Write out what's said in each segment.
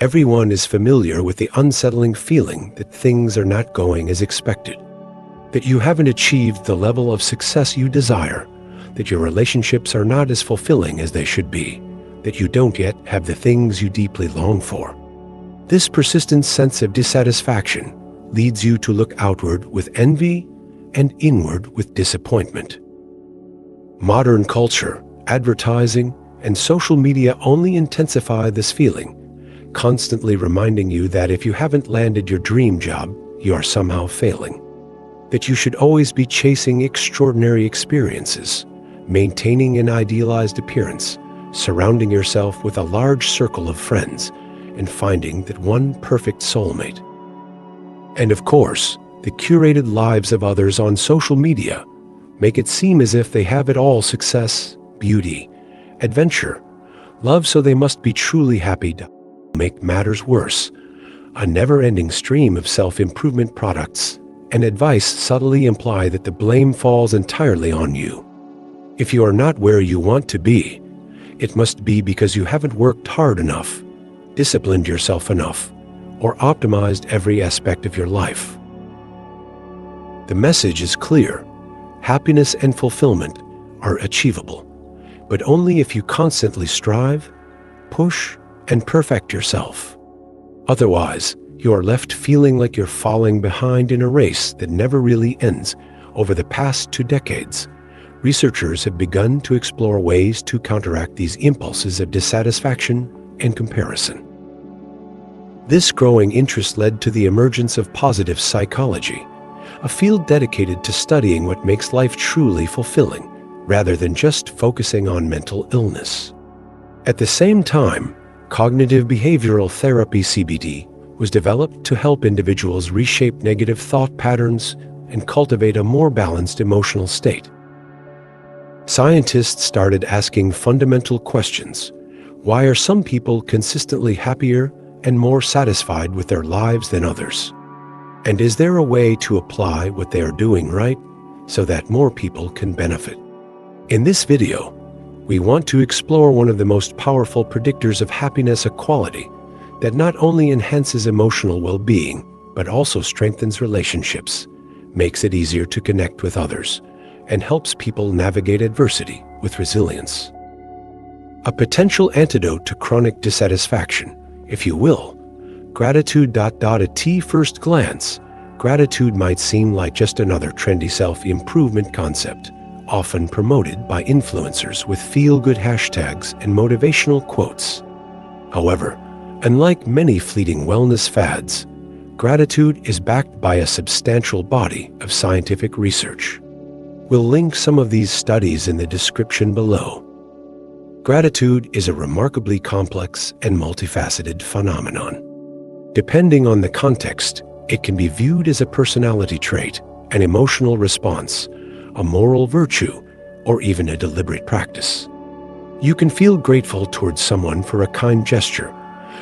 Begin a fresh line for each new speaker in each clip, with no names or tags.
Everyone is familiar with the unsettling feeling that things are not going as expected, that you haven't achieved the level of success you desire, that your relationships are not as fulfilling as they should be, that you don't yet have the things you deeply long for. This persistent sense of dissatisfaction leads you to look outward with envy and inward with disappointment. Modern culture, advertising, and social media only intensify this feeling, constantly reminding you that if you haven't landed your dream job, you are somehow failing. That you should always be chasing extraordinary experiences, maintaining an idealized appearance, surrounding yourself with a large circle of friends, and finding that one perfect soulmate. And of course, the curated lives of others on social media make it seem as if they have it all: success, beauty, adventure, love, so they must be truly happy. To make matters worse, a never-ending stream of self-improvement products and advice subtly imply that the blame falls entirely on you. If you are not where you want to be, it must be because you haven't worked hard enough, disciplined yourself enough, or optimized every aspect of your life. The message is clear: happiness and fulfillment are achievable, but only if you constantly strive, push, and perfect yourself. Otherwise, you are left feeling like you're falling behind in a race that never really ends. Over the past 2 decades, researchers have begun to explore ways to counteract these impulses of dissatisfaction and comparison. This growing interest led to the emergence of positive psychology, a field dedicated to studying what makes life truly fulfilling, rather than just focusing on mental illness. At the same time, cognitive behavioral therapy (CBT) was developed to help individuals reshape negative thought patterns and cultivate a more balanced emotional state. Scientists started asking fundamental questions. Why are some people consistently happier and more satisfied with their lives than others? And is there a way to apply what they are doing right so that more people can benefit? In this video, we want to explore one of the most powerful predictors of happiness, a quality that not only enhances emotional well-being, but also strengthens relationships, makes it easier to connect with others, and helps people navigate adversity with resilience. A potential antidote to chronic dissatisfaction, if you will. Gratitude. At first glance, gratitude might seem like just another trendy self-improvement concept, often promoted by influencers with feel-good hashtags and motivational quotes. However, unlike many fleeting wellness fads, gratitude is backed by a substantial body of scientific research. We'll link some of these studies in the description below. Gratitude is a remarkably complex and multifaceted phenomenon. Depending on the context, it can be viewed as a personality trait, an emotional response, a moral virtue, or even a deliberate practice. You can feel grateful towards someone for a kind gesture,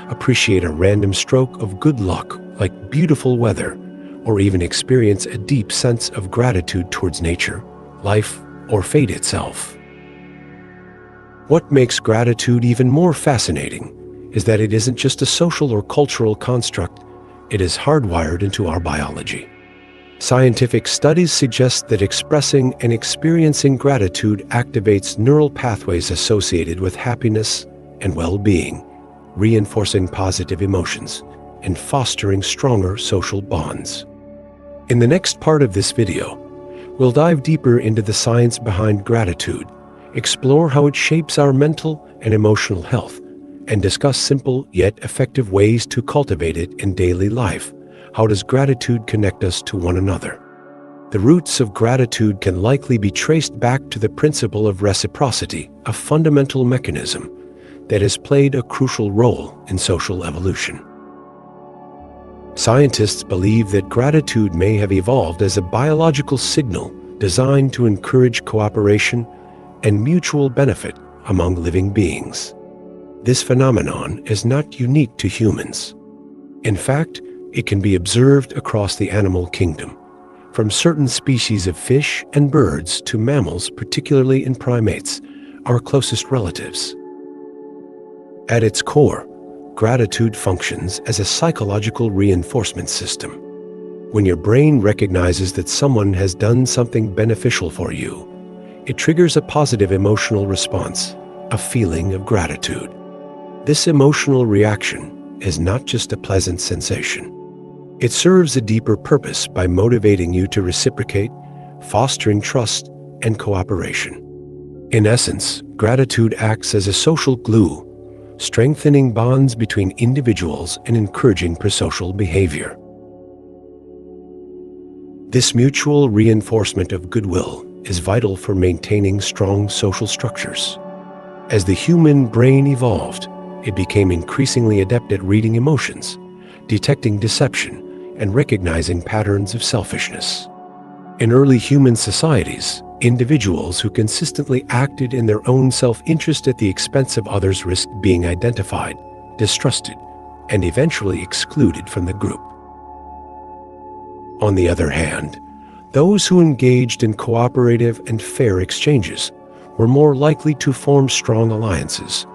appreciate a random stroke of good luck like beautiful weather, or even experience a deep sense of gratitude towards nature, life, or fate itself. What makes gratitude even more fascinating is that it isn't just a social or cultural construct, it is hardwired into our biology. Scientific studies suggest that expressing and experiencing gratitude activates neural pathways associated with happiness and well-being, reinforcing positive emotions and fostering stronger social bonds. In the next part of this video, we'll dive deeper into the science behind gratitude, explore how it shapes our mental and emotional health, and discuss simple yet effective ways to cultivate it in daily life. How does gratitude connect us to one another? The roots of gratitude can likely be traced back to the principle of reciprocity, a fundamental mechanism that has played a crucial role in social evolution. Scientists believe that gratitude may have evolved as a biological signal designed to encourage cooperation and mutual benefit among living beings. This phenomenon is not unique to humans. In fact, it can be observed across the animal kingdom, from certain species of fish and birds to mammals, particularly in primates, our closest relatives. At its core, Gratitude functions as a psychological reinforcement system. When your brain recognizes that someone has done something beneficial for you, it triggers a positive emotional response, a feeling of gratitude. This emotional reaction is not just a pleasant sensation. It serves a deeper purpose by motivating you to reciprocate, fostering trust and cooperation. In essence, gratitude acts as a social glue, strengthening bonds between individuals and encouraging prosocial behavior. This mutual reinforcement of goodwill is vital for maintaining strong social structures. As the human brain evolved, it became increasingly adept at reading emotions, detecting deception, and recognizing patterns of selfishness. In early human societies, individuals who consistently acted in their own self-interest at the expense of others risked being identified, distrusted, and eventually excluded from the group. On the other hand, those who engaged in cooperative and fair exchanges were more likely to form strong alliances,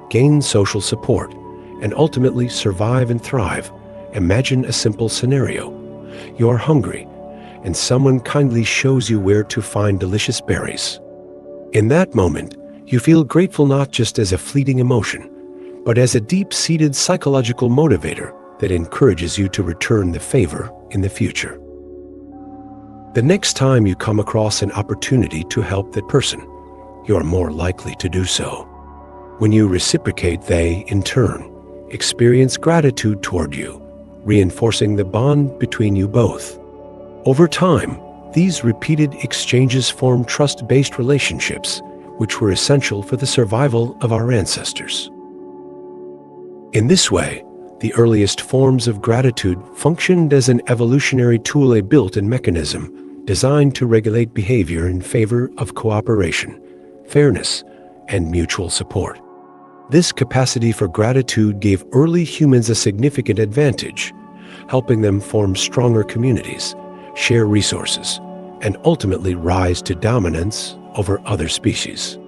gain social support, and ultimately survive and thrive. Imagine a simple scenario. You are hungry, and someone kindly shows you where to find delicious berries. In that moment, you feel grateful not just as a fleeting emotion, but as a deep-seated psychological motivator that encourages you to return the favor in the future. The next time you come across an opportunity to help that person, you are more likely to do so. When you reciprocate, they, in turn, experience gratitude toward you, reinforcing the bond between you both. Over time, these repeated exchanges form trust-based relationships, which were essential for the survival of our ancestors. In this way, the earliest forms of gratitude functioned as an evolutionary tool, a built-in mechanism designed to regulate behavior in favor of cooperation, fairness, and mutual support. This capacity for gratitude gave early humans a significant advantage, helping them form stronger communities, share resources, and ultimately rise to dominance over other species.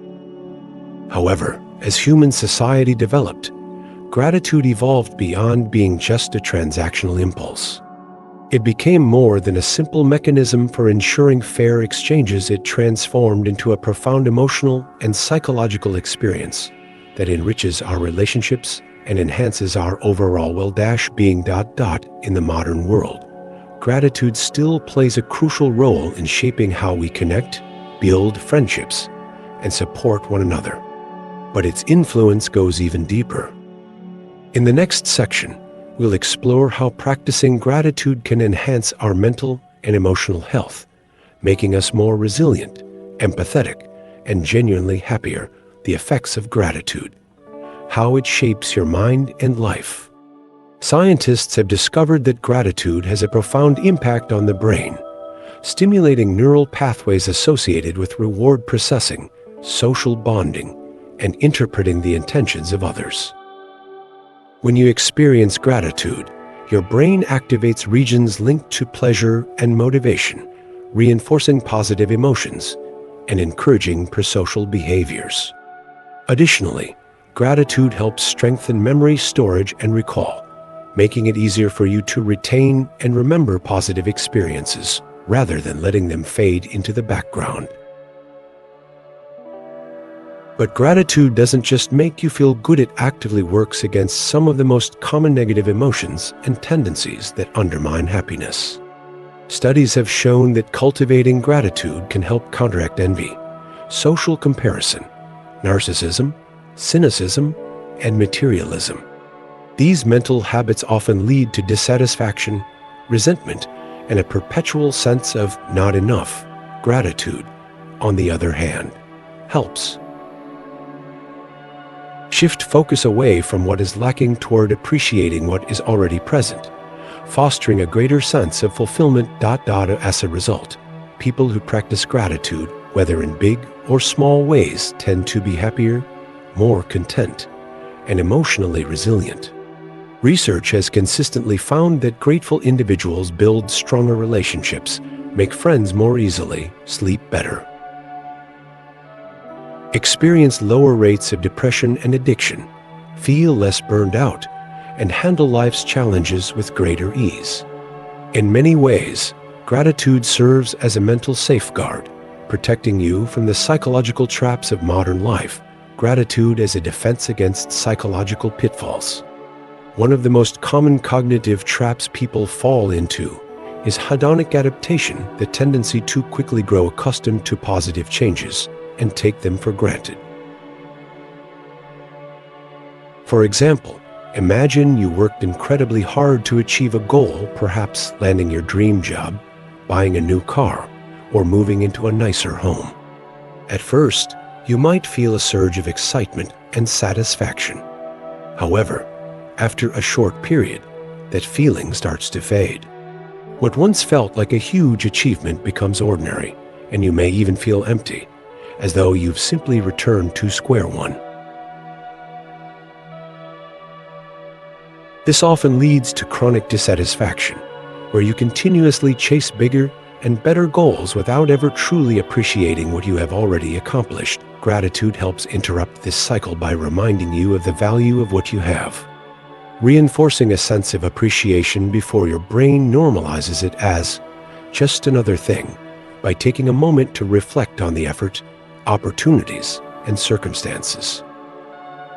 However, as human society developed, gratitude evolved beyond being just a transactional impulse. It became more than a simple mechanism for ensuring fair exchanges. It transformed into a profound emotional and psychological experience that enriches our relationships and enhances our overall well-being. In the modern world, gratitude still plays a crucial role in shaping how we connect, build friendships, and support one another. But its influence goes even deeper. In the next section, we'll explore how practicing gratitude can enhance our mental and emotional health, making us more resilient, empathetic, and genuinely happier. The effects of gratitude, how it shapes your mind and life. Scientists have discovered that gratitude has a profound impact on the brain, stimulating neural pathways associated with reward processing, social bonding, and interpreting the intentions of others. When you experience gratitude, your brain activates regions linked to pleasure and motivation, reinforcing positive emotions and encouraging prosocial behaviors. Additionally, gratitude helps strengthen memory storage and recall, making it easier for you to retain and remember positive experiences rather than letting them fade into the background. But gratitude doesn't just make you feel good, it actively works against some of the most common negative emotions and tendencies that undermine happiness. Studies have shown that cultivating gratitude can help counteract envy, social comparison, narcissism, cynicism, and materialism. These mental habits often lead to dissatisfaction, resentment, and a perpetual sense of not enough. Gratitude, on the other hand, helps shift focus away from what is lacking toward appreciating what is already present, fostering a greater sense of fulfillment. As a result, people who practice gratitude, whether in big or small ways, tend to be happier, more content, and emotionally resilient. Research has consistently found that grateful individuals build stronger relationships, make friends more easily, sleep better, experience lower rates of depression and addiction, feel less burned out, and handle life's challenges with greater ease. In many ways, gratitude serves as a mental safeguard, protecting you from the psychological traps of modern life. Gratitude as a defense against psychological pitfalls. One of the most common cognitive traps people fall into is hedonic adaptation, the tendency to quickly grow accustomed to positive changes and take them for granted. For example, imagine you worked incredibly hard to achieve a goal, perhaps landing your dream job, buying a new car, or moving into a nicer home. At first, you might feel a surge of excitement and satisfaction. However, after a short period, that feeling starts to fade. What once felt like a huge achievement becomes ordinary, and you may even feel empty, as though you've simply returned to square one. This often leads to chronic dissatisfaction, where you continuously chase bigger and better goals without ever truly appreciating what you have already accomplished. Gratitude helps interrupt this cycle by reminding you of the value of what you have, reinforcing a sense of appreciation before your brain normalizes it as just another thing. By taking a moment to reflect on the effort, opportunities, and circumstances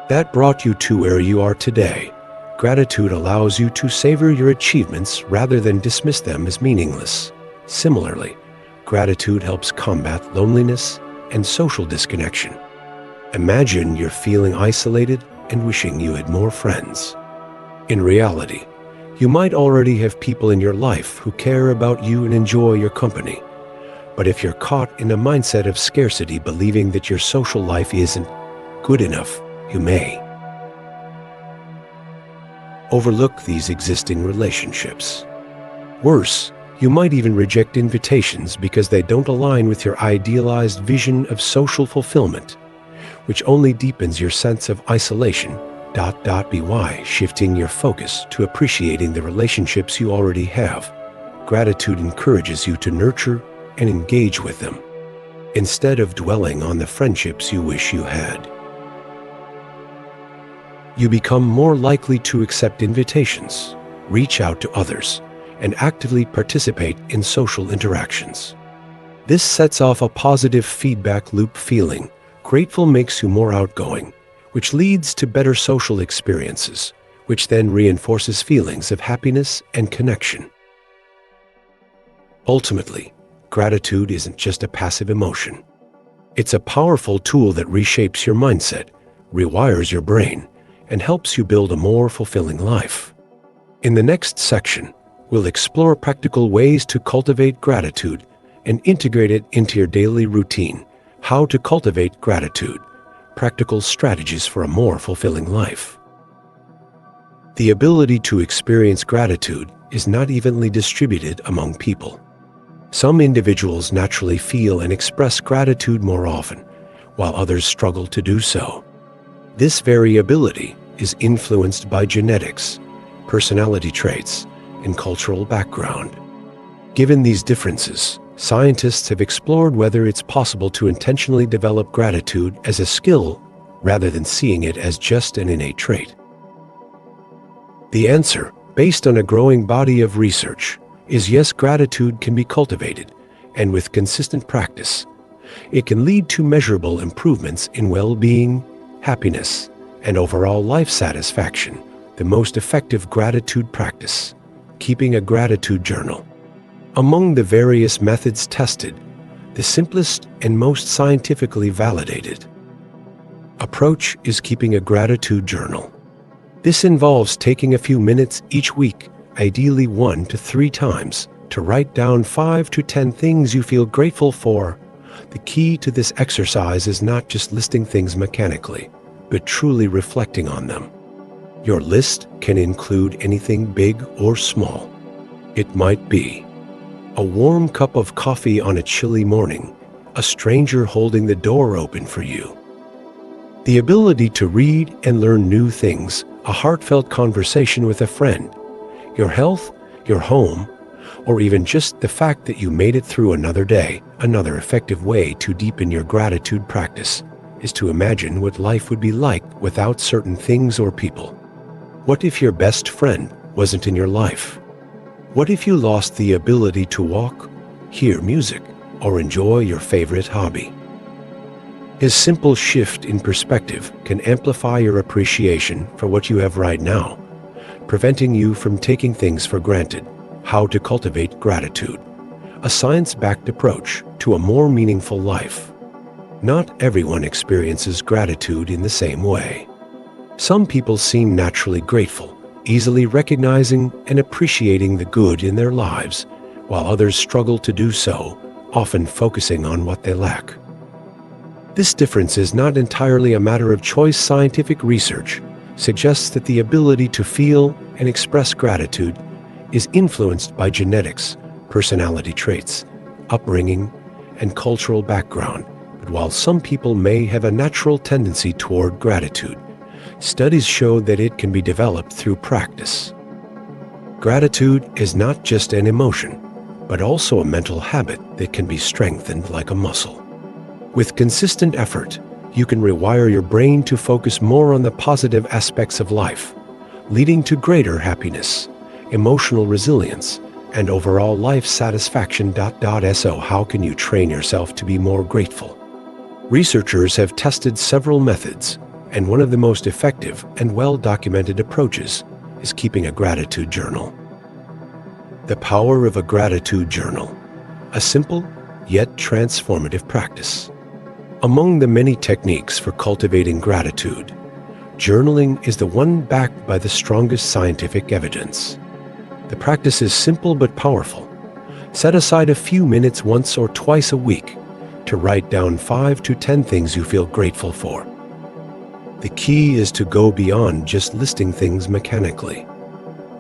that brought you to where you are today, gratitude allows you to savor your achievements rather than dismiss them as meaningless. Similarly, gratitude helps combat loneliness and social disconnection. Imagine you're feeling isolated and wishing you had more friends. In reality, you might already have people in your life who care about you and enjoy your company. But if you're caught in a mindset of scarcity, believing that your social life isn't good enough, you may overlook these existing relationships. Worse, you might even reject invitations because they don't align with your idealized vision of social fulfillment, which only deepens your sense of isolation. By shifting your focus to appreciating the relationships you already have, gratitude encourages you to nurture and engage with them, instead of dwelling on the friendships you wish you had. You become more likely to accept invitations, reach out to others, and actively participate in social interactions. This sets off a positive feedback loop. Feeling grateful makes you more outgoing, which leads to better social experiences, which then reinforces feelings of happiness and connection. Ultimately, gratitude isn't just a passive emotion. It's a powerful tool that reshapes your mindset, rewires your brain, and helps you build a more fulfilling life. In the next section, we'll explore practical ways to cultivate gratitude and integrate it into your daily routine. How to cultivate gratitude. Practical strategies for a more fulfilling life. The ability to experience gratitude is not evenly distributed among people. Some individuals naturally feel and express gratitude more often, while others struggle to do so. This variability is influenced by genetics, personality traits, and cultural background. Given these differences, scientists have explored whether it's possible to intentionally develop gratitude as a skill rather than seeing it as just an innate trait. The answer, based on a growing body of research, is yes, gratitude can be cultivated, and with consistent practice, it can lead to measurable improvements in well-being, happiness, and overall life satisfaction. The most effective gratitude practice: keeping a gratitude journal. Among the various methods tested, the simplest and most scientifically validated approach is keeping a gratitude journal. This involves taking a few minutes each week, ideally 1 to 3 times, to write down 5 to 10 things you feel grateful for. The key to this exercise is not just listing things mechanically, but truly reflecting on them. Your list can include anything big or small. It might be a warm cup of coffee on a chilly morning, a stranger holding the door open for you, the ability to read and learn new things, a heartfelt conversation with a friend, your health, your home, or even just the fact that you made it through another day. Another effective way to deepen your gratitude practice is to imagine what life would be like without certain things or people. What if your best friend wasn't in your life? What if you lost the ability to walk, hear music, or enjoy your favorite hobby? A simple shift in perspective can amplify your appreciation for what you have right now, preventing you from taking things for granted. How to cultivate gratitude, a science-backed approach to a more meaningful life. Not everyone experiences gratitude in the same way. Some people seem naturally grateful, easily recognizing and appreciating the good in their lives, while others struggle to do so, often focusing on what they lack. This difference is not entirely a matter of choice. Scientific research suggests that the ability to feel and express gratitude is influenced by genetics, personality traits, upbringing, and cultural background. But while some people may have a natural tendency toward gratitude, studies show that it can be developed through practice. Gratitude is not just an emotion, but also a mental habit that can be strengthened like a muscle. With consistent effort, you can rewire your brain to focus more on the positive aspects of life, leading to greater happiness, emotional resilience, and overall life satisfaction. So how can you train yourself to be more grateful? Researchers have tested several methods, and one of the most effective and well-documented approaches is keeping a gratitude journal. The power of a gratitude journal, a simple yet transformative practice. Among the many techniques for cultivating gratitude, journaling is the one backed by the strongest scientific evidence. The practice is simple but powerful. Set aside a few minutes once or twice a week to write down 5 to 10 things you feel grateful for. The key is to go beyond just listing things mechanically.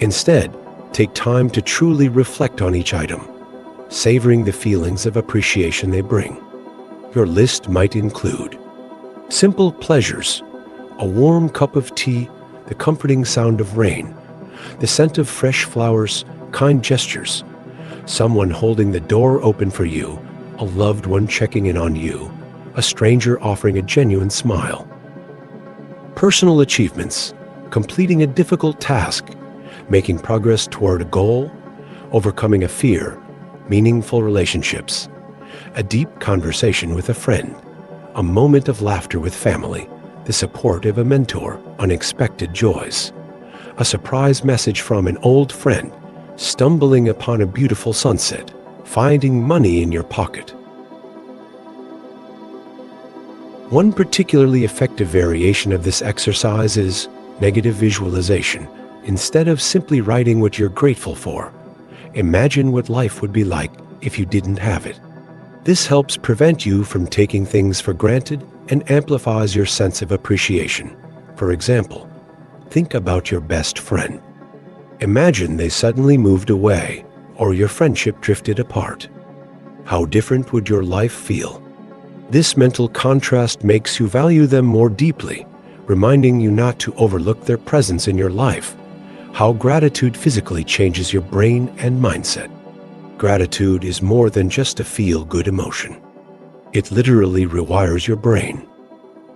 Instead, take time to truly reflect on each item, savoring the feelings of appreciation they bring. Your list might include simple pleasures, a warm cup of tea, the comforting sound of rain, the scent of fresh flowers, kind gestures, someone holding the door open for you, a loved one checking in on you, a stranger offering a genuine smile. Personal achievements, completing a difficult task, making progress toward a goal, overcoming a fear, meaningful relationships, a deep conversation with a friend, a moment of laughter with family, the support of a mentor, unexpected joys, a surprise message from an old friend, stumbling upon a beautiful sunset, finding money in your pocket. One particularly effective variation of this exercise is negative visualization. Instead of simply writing what you're grateful for, imagine what life would be like if you didn't have it. This helps prevent you from taking things for granted and amplifies your sense of appreciation. For example, think about your best friend. Imagine they suddenly moved away or your friendship drifted apart. How different would your life feel? This mental contrast makes you value them more deeply, reminding you not to overlook their presence in your life. How gratitude physically changes your brain and mindset. Gratitude is more than just a feel-good emotion. It literally rewires your brain.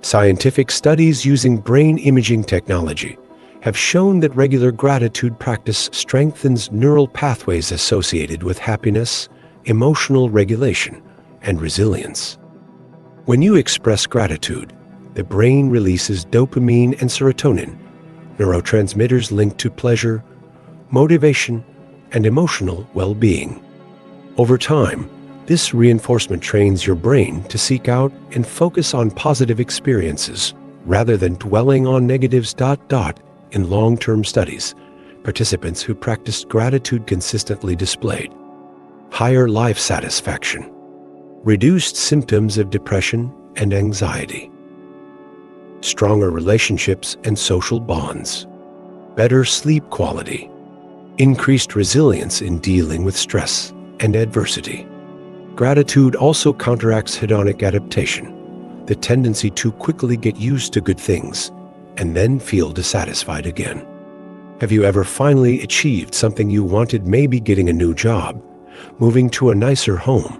Scientific studies using brain imaging technology have shown that regular gratitude practice strengthens neural pathways associated with happiness, emotional regulation, and resilience. When you express gratitude, the brain releases dopamine and serotonin, neurotransmitters linked to pleasure, motivation, and emotional well-being. Over time, this reinforcement trains your brain to seek out and focus on positive experiences rather than dwelling on negatives. In long-term studies, participants who practiced gratitude consistently displayed higher life satisfaction, reduced symptoms of depression and anxiety, stronger relationships and social bonds, better sleep quality, increased resilience in dealing with stress and adversity. Gratitude also counteracts hedonic adaptation, the tendency to quickly get used to good things and then feel dissatisfied again. Have you ever finally achieved something you wanted, maybe getting a new job, moving to a nicer home,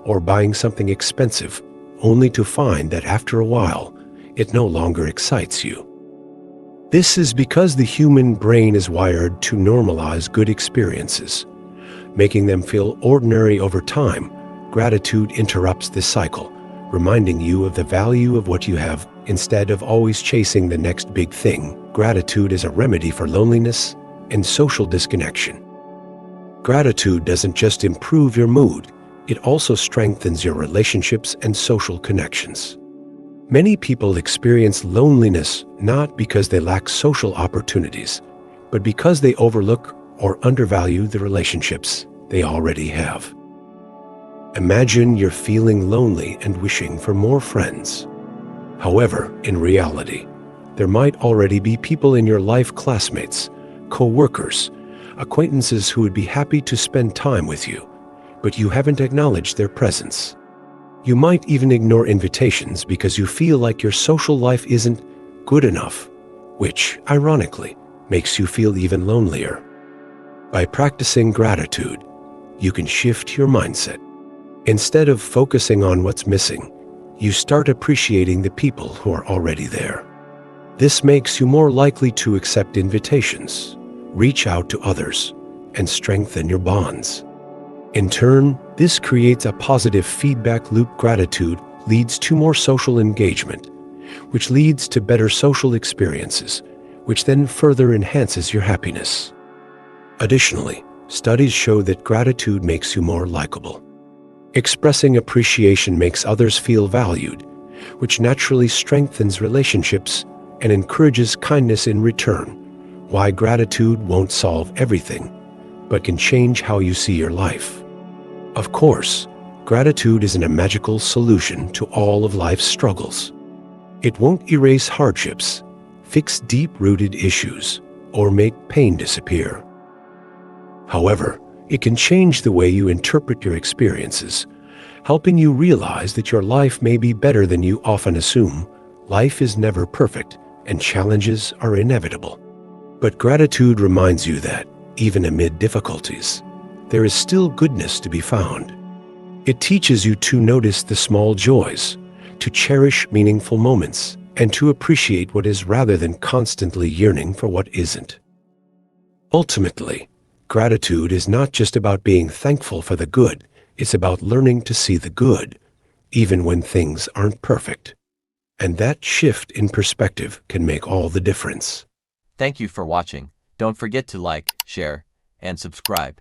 or buying something expensive, only to find that after a while, it no longer excites you? This is because the human brain is wired to normalize good experiences. Making them feel ordinary over time, gratitude interrupts this cycle, reminding you of the value of what you have instead of always chasing the next big thing. Gratitude is a remedy for loneliness and social disconnection. Gratitude doesn't just improve your mood, it also strengthens your relationships and social connections. Many people experience loneliness not because they lack social opportunities, but because they overlook or undervalue the relationships they already have. Imagine you're feeling lonely and wishing for more friends. However, in reality, there might already be people in your life, classmates, co-workers, acquaintances who would be happy to spend time with you, but you haven't acknowledged their presence. You might even ignore invitations because you feel like your social life isn't good enough, which, ironically, makes you feel even lonelier. By practicing gratitude, you can shift your mindset. Instead of focusing on what's missing, you start appreciating the people who are already there. This makes you more likely to accept invitations, reach out to others, and strengthen your bonds. In turn, this creates a positive feedback loop. Gratitude leads to more social engagement, which leads to better social experiences, which then further enhances your happiness. Additionally, studies show that gratitude makes you more likable. Expressing appreciation makes others feel valued, which naturally strengthens relationships and encourages kindness in return. Why gratitude won't solve everything, but can change how you see your life. Of course, gratitude isn't a magical solution to all of life's struggles. It won't erase hardships, fix deep-rooted issues, or make pain disappear. However, it can change the way you interpret your experiences, helping you realize that your life may be better than you often assume. Life is never perfect, and challenges are inevitable. But gratitude reminds you that, even amid difficulties, there is still goodness to be found. It teaches you to notice the small joys, to cherish meaningful moments, and to appreciate what is rather than constantly yearning for what isn't. Ultimately, gratitude is not just about being thankful for the good, it's about learning to see the good, even when things aren't perfect. And that shift in perspective can make all the difference.
Thank you for watching. Don't forget to like, share, and subscribe.